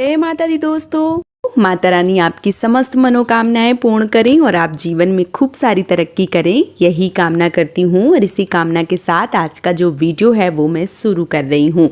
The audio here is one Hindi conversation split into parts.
जय माता दी दोस्तों। माता रानी आपकी समस्त मनोकामनाएं पूर्ण करें और आप जीवन में खूब सारी तरक्की करें, यही कामना करती हूँ। और इसी कामना के साथ आज का जो वीडियो है वो मैं शुरू कर रही हूँ।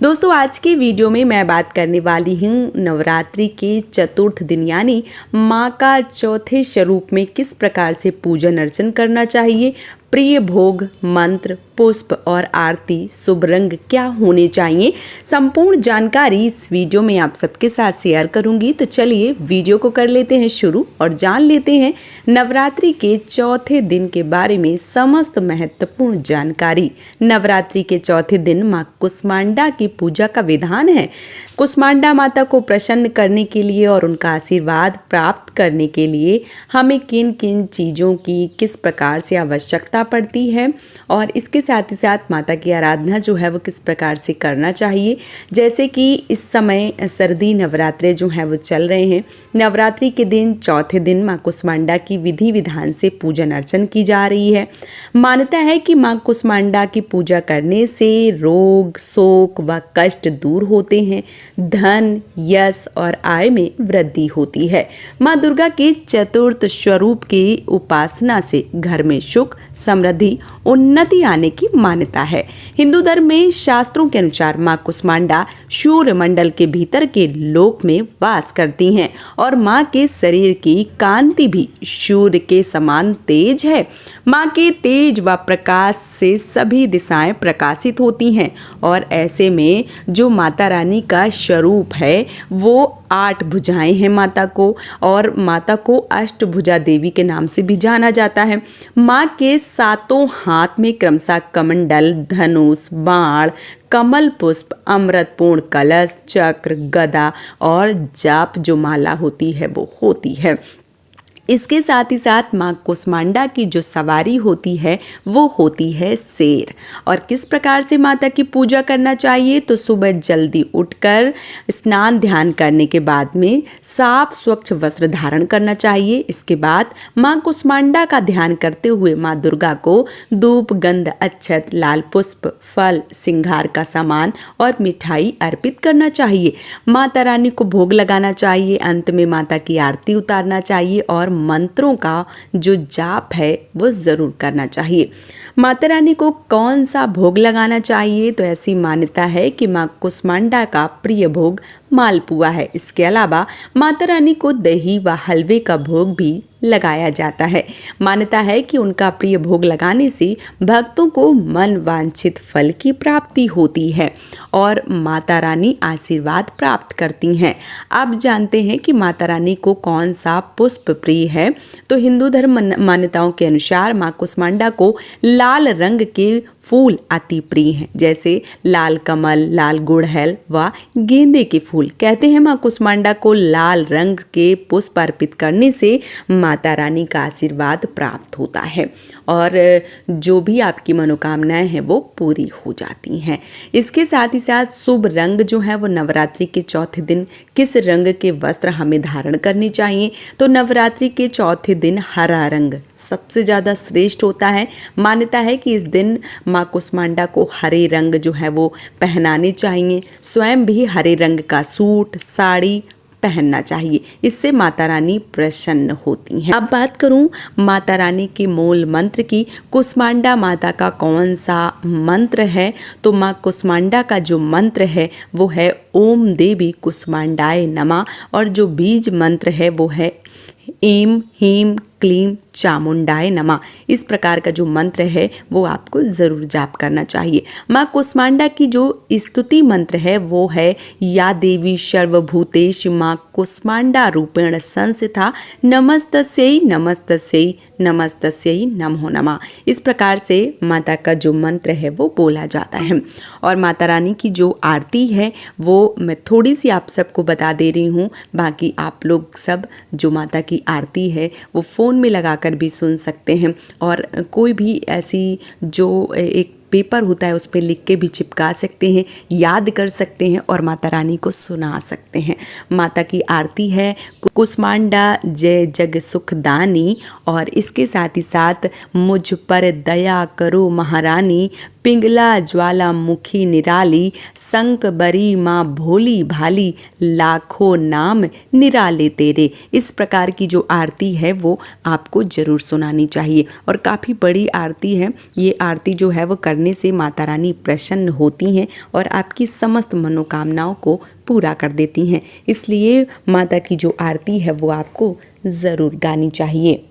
दोस्तों, आज के वीडियो में मैं बात करने वाली हूँ नवरात्रि के चतुर्थ दिन यानी माँ का चौथे स्वरूप में किस प्रकार से पूजन अर्चन करना चाहिए, प्रिय भोग, मंत्र, पुष्प और आरती, शुभ रंग क्या होने चाहिए। संपूर्ण जानकारी इस वीडियो में आप सबके साथ शेयर करूंगी। तो चलिए वीडियो को कर लेते हैं शुरू और जान लेते हैं नवरात्रि के चौथे दिन के बारे में समस्त महत्वपूर्ण जानकारी। नवरात्रि के चौथे दिन माँ कुष्मांडा की पूजा का विधान है। कुष्मांडा माता को प्रसन्न करने के लिए और उनका आशीर्वाद प्राप्त करने के लिए हमें किन किन चीज़ों की किस प्रकार से आवश्यकता पड़ती है और इसके साथ ही साथ माता की आराधना जो है वो किस प्रकार से करना चाहिए। जैसे कि इस समय सर्दी नवरात्रे जो है वो चल रहे हैं। नवरात्रि के दिन चौथे दिन माँ कुष्मांडा की विधि विधान से पूजन अर्चन की जा रही है। मान्यता है कि माँ कुष्मांडा की पूजा करने से रोग, शोक व कष्ट दूर होते हैं, धन, यश और आय में वृद्धि होती है। माँ दुर्गा के चतुर्थ स्वरूप की उपासना से घर में सुख, समृद्धि, उन्नति आने की मान्यता है। हिंदू धर्म में शास्त्रों के अनुसार माँ कुष्मांडा सूर्य मंडल के भीतर के लोक में वास करती हैं और माँ के शरीर की कांति भी सूर्य के समान तेज है। माँ के तेज व प्रकाश से सभी दिशाएं प्रकाशित होती हैं और ऐसे में जो माता रानी का स्वरूप है वो 8 भुजाएं हैं माता को, और माता को अष्टभुजा देवी के नाम से भी जाना जाता है। माँ के 7 हाथ में क्रमशः कमंडल, धनुष, बाण, कमल पुष्प, अमृतपूर्ण कलश, चक्र, गदा और जाप जो माला होती है वो होती है। इसके साथ ही साथ माँ कुष्मांडा की जो सवारी होती है वो होती है शेर। और किस प्रकार से माता की पूजा करना चाहिए, तो सुबह जल्दी उठकर स्नान ध्यान करने के बाद में साफ स्वच्छ वस्त्र धारण करना चाहिए। इसके बाद माँ कुष्मांडा का ध्यान करते हुए माँ दुर्गा को धूप, गंध, अक्षत, लाल पुष्प, फल, श्रृंगार का सामान और मिठाई अर्पित करना चाहिए। माता रानी को भोग लगाना चाहिए। अंत में माता की आरती उतारना चाहिए और मंत्रों का जो जाप है वो ज़रूर करना चाहिए। माता रानी को कौन सा भोग लगाना चाहिए, तो ऐसी मान्यता है कि माँ कुष्मांडा का प्रिय भोग मालपुआ है। इसके अलावा माता रानी को दही व हलवे का भोग भी लगाया जाता है। मान्यता है कि उनका प्रिय भोग लगाने से भक्तों को मन वांछित फल की प्राप्ति होती है और माता रानी आशीर्वाद प्राप्त करती हैं। अब जानते हैं कि माता रानी को कौन सा पुष्प प्रिय है। तो हिंदू धर्म मान्यताओं के अनुसार माँ कुष्मांडा को लाल रंग के फूल अति प्रिय हैं, जैसे लाल कमल, लाल गुड़हल व गेंदे के फूल। कहते हैं माँ कुष्मांडा को लाल रंग के पुष्प अर्पित करने से माता रानी का आशीर्वाद प्राप्त होता है और जो भी आपकी मनोकामनाएं हैं वो पूरी हो जाती हैं। इसके साथ ही साथ शुभ रंग जो है वो नवरात्रि के चौथे दिन किस रंग के वस्त्र हमें धारण करने चाहिए, तो नवरात्रि के चौथे दिन हरा रंग सबसे ज़्यादा श्रेष्ठ होता है। मान्यता है कि इस दिन माँ कुष्मांडा को हरे रंग जो है वो पहनाने चाहिए। स्वयं भी हरे रंग का सूट, साड़ी पहनना चाहिए। इससे माता रानी प्रसन्न होती हैं। अब बात करूं माता रानी के मूल मंत्र की। कुष्मांडा माता का कौन सा मंत्र है, तो माँ कुष्मांडा का जो मंत्र है वो है ओम देवी कुष्मांडाय नमः और जो बीज मंत्र है वो है ऐं ह्रीं क्लीं चामुंडाय नमः। इस प्रकार का जो मंत्र है वो आपको ज़रूर जाप करना चाहिए। माँ कुष्मांडा की जो स्तुति मंत्र है वो है या देवी सर्वभूतेषु माँ कुष्मांडा रूपेण संस्थिता नमस्तस्यै नमस्तस्यै नमस्तस्यै नमो नमः। इस प्रकार से माता का जो मंत्र है वो बोला जाता है। और माता रानी की जो आरती है वो मैं थोड़ी सी आप सबको बता दे रही हूँ, बाकी आप लोग सब जो माता की आरती है वो फ़ोन में लगाकर भी सुन सकते हैं और कोई भी ऐसी जो एक पेपर होता है उस पर लिख के भी चिपका सकते हैं, याद कर सकते हैं और माता रानी को सुना सकते हैं। माता की आरती है कुष्मांडा जय जग सुखदानी और इसके साथ ही साथ मुझ पर दया करो महारानी, पिंगला ज्वालामुखी निराली, संक बरी माँ भोली भाली, लाखों नाम निराले तेरे। इस प्रकार की जो आरती है वो आपको ज़रूर सुनानी चाहिए और काफ़ी बड़ी आरती है। ये आरती जो है वो करने से माता रानी प्रसन्न होती हैं और आपकी समस्त मनोकामनाओं को पूरा कर देती हैं। इसलिए माता की जो आरती है वो आपको ज़रूर गानी चाहिए।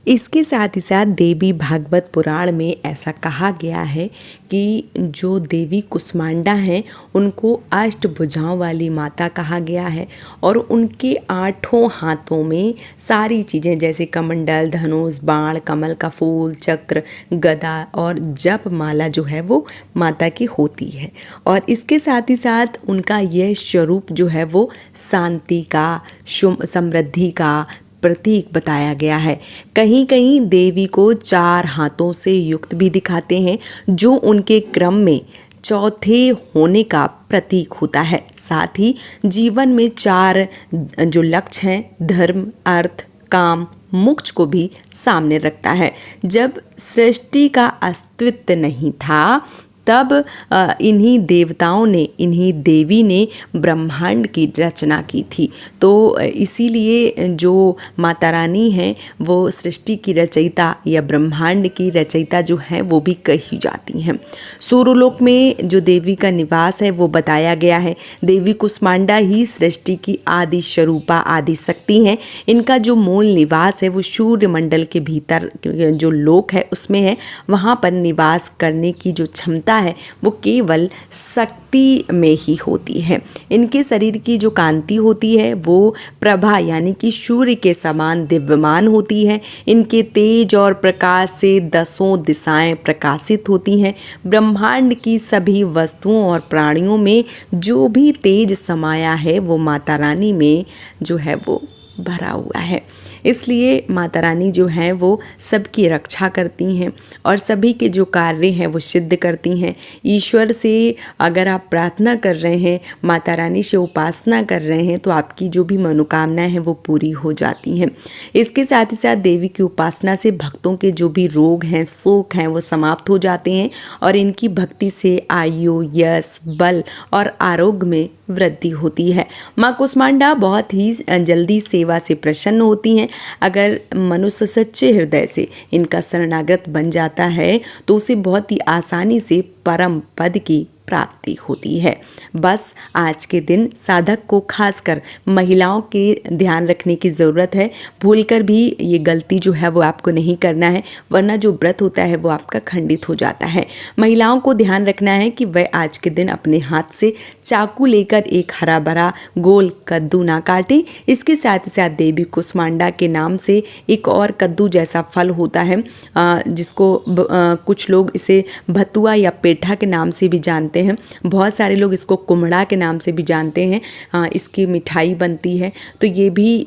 इसके साथ ही साथ देवी भागवत पुराण में ऐसा कहा गया है कि जो देवी कुष्मांडा हैं उनको अष्टभुजाओं वाली माता कहा गया है और उनके 8 हाथों में सारी चीज़ें जैसे कमंडल, धनुष, बाण, कमल का फूल, चक्र, गदा और जप माला जो है वो माता की होती है। और इसके साथ ही साथ उनका यह स्वरूप जो है वो शांति का, समृद्धि का प्रतीक बताया गया है। कहीं कहीं देवी को 4 हाथों से युक्त भी दिखाते हैं जो उनके क्रम में चौथे होने का प्रतीक होता है। साथ ही जीवन में 4 जो लक्ष्य हैं, धर्म, अर्थ, काम, मोक्ष को भी सामने रखता है। जब सृष्टि का अस्तित्व नहीं था तब इन्हीं देवताओं ने, इन्हीं देवी ने ब्रह्मांड की रचना की थी। तो इसीलिए जो माता रानी हैं वो सृष्टि की रचयिता या ब्रह्मांड की रचयिता जो है वो भी कही जाती हैं। सूर्यलोक में जो देवी का निवास है वो बताया गया है। देवी कुष्मांडा ही सृष्टि की आदि स्वरूपा, आदि शक्ति हैं। इनका जो मूल निवास है वो सूर्य मंडल के भीतर जो लोक है उसमें है। वहाँ पर निवास करने की जो क्षमता है वो केवल शक्ति में ही होती है। इनके शरीर की जो कांति होती है वो प्रभा यानी कि सूर्य के समान दिव्यमान होती है। इनके तेज और प्रकाश से 10 दिशाएं प्रकाशित होती हैं। ब्रह्मांड की सभी वस्तुओं और प्राणियों में जो भी तेज समाया है वो माता रानी में जो है वो भरा हुआ है। इसलिए माता रानी जो हैं वो सबकी रक्षा करती हैं और सभी के जो कार्य हैं वो सिद्ध करती हैं। ईश्वर से अगर आप प्रार्थना कर रहे हैं, माता रानी से उपासना कर रहे हैं तो आपकी जो भी मनोकामनाएं हैं वो पूरी हो जाती हैं। इसके साथ ही साथ देवी की उपासना से भक्तों के जो भी रोग हैं, शोक हैं वो समाप्त हो जाते हैं और इनकी भक्ति से आयु, यश, बल और आरोग्य में वृद्धि होती है। माँ कुष्मांडा बहुत ही जल्दी सेवा से प्रसन्न होती हैं। अगर मनुष्य सच्चे हृदय से इनका शरणागत बन जाता है तो उसे बहुत ही आसानी से परम पद की प्राप्ति होती है। बस आज के दिन साधक को खासकर महिलाओं के ध्यान रखने की ज़रूरत है। भूलकर भी ये गलती जो है वो आपको नहीं करना है, वरना जो व्रत होता है वो आपका खंडित हो जाता है। महिलाओं को ध्यान रखना है कि वह आज के दिन अपने हाथ से चाकू लेकर एक हरा भरा गोल कद्दू ना काटे। इसके साथ ही साथ देवी कुष्मांडा के नाम से एक और कद्दू जैसा फल होता है जिसको कुछ लोग इसे भतुआ या पेठा के नाम से भी जानते हैं। बहुत सारे लोग इसको कुम्हड़ा के नाम से भी जानते हैं। इसकी मिठाई बनती है। तो ये भी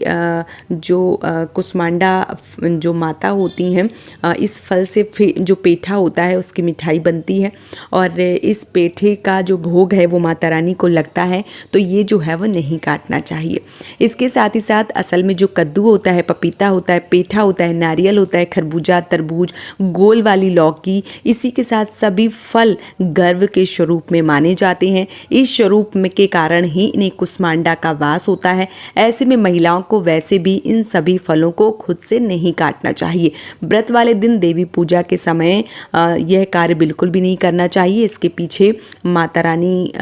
जो कुष्मांडा जो माता होती हैं इस फल से जो पेठा होता है उसकी मिठाई बनती है और इस पेठे का जो भोग है वो माता रानी को लगता है। तो ये जो है वो नहीं काटना चाहिए। इसके साथ ही साथ असल में जो कद्दू होता है, पपीता होता है, पेठा होता है, नारियल होता है, खरबूजा, तरबूज, गोल वाली लौकी, इसी के साथ सभी फल गर्व के स्वरूप में माने जाते हैं। इस स्वरूप में के कारण ही इन्हें कुष्मांडा का वास होता है। ऐसे में महिलाओं को वैसे भी इन सभी फलों को खुद से नहीं काटना चाहिए। व्रत वाले दिन देवी पूजा के समय यह कार्य बिल्कुल भी नहीं करना चाहिए। इसके पीछे माता रानी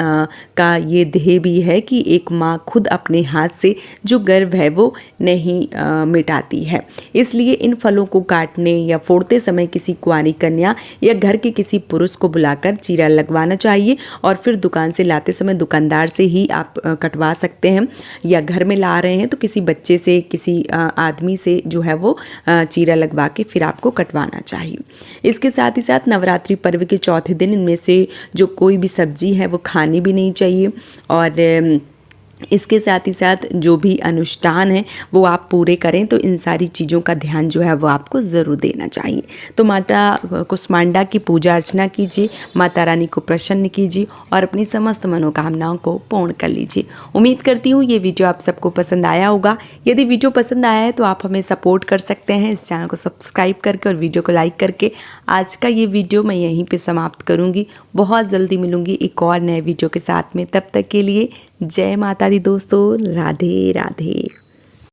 का ये ध्येय भी है कि एक माँ खुद अपने हाथ से जो गर्व है वो नहीं मिटाती है। इसलिए इन फलों को काटने या फोड़ते समय किसी कुंवारी कन्या या घर के किसी पुरुष को बुलाकर चीरा लगवाना चाहिए और फिर दुकान से लाते समय दुकानदार से ही आप कटवा सकते हैं, या घर में ला रहे हैं तो किसी बच्चे से, किसी आदमी से जो है वो चीरा लगवा के फिर आपको कटवाना चाहिए। इसके साथ ही साथ नवरात्रि पर्व के चौथे दिन इनमें से जो कोई भी सब्जी है वो खानी भी नहीं चाहिए और इसके साथ ही साथ जो भी अनुष्ठान है वो आप पूरे करें, तो इन सारी चीज़ों का ध्यान जो है वो आपको ज़रूर देना चाहिए। तो माता कुष्मांडा की पूजा अर्चना कीजिए, माता रानी को प्रसन्न कीजिए और अपनी समस्त मनोकामनाओं को पूर्ण कर लीजिए। उम्मीद करती हूँ ये वीडियो आप सबको पसंद आया होगा। यदि वीडियो पसंद आया है तो आप हमें सपोर्ट कर सकते हैं इस चैनल को सब्सक्राइब करके और वीडियो को लाइक करके। आज का ये वीडियो मैं यहीं पे समाप्त करूँगी। बहुत जल्दी मिलूँगी एक और नए वीडियो के साथ में। तब तक के लिए जय माता दी दोस्तों, राधे राधे।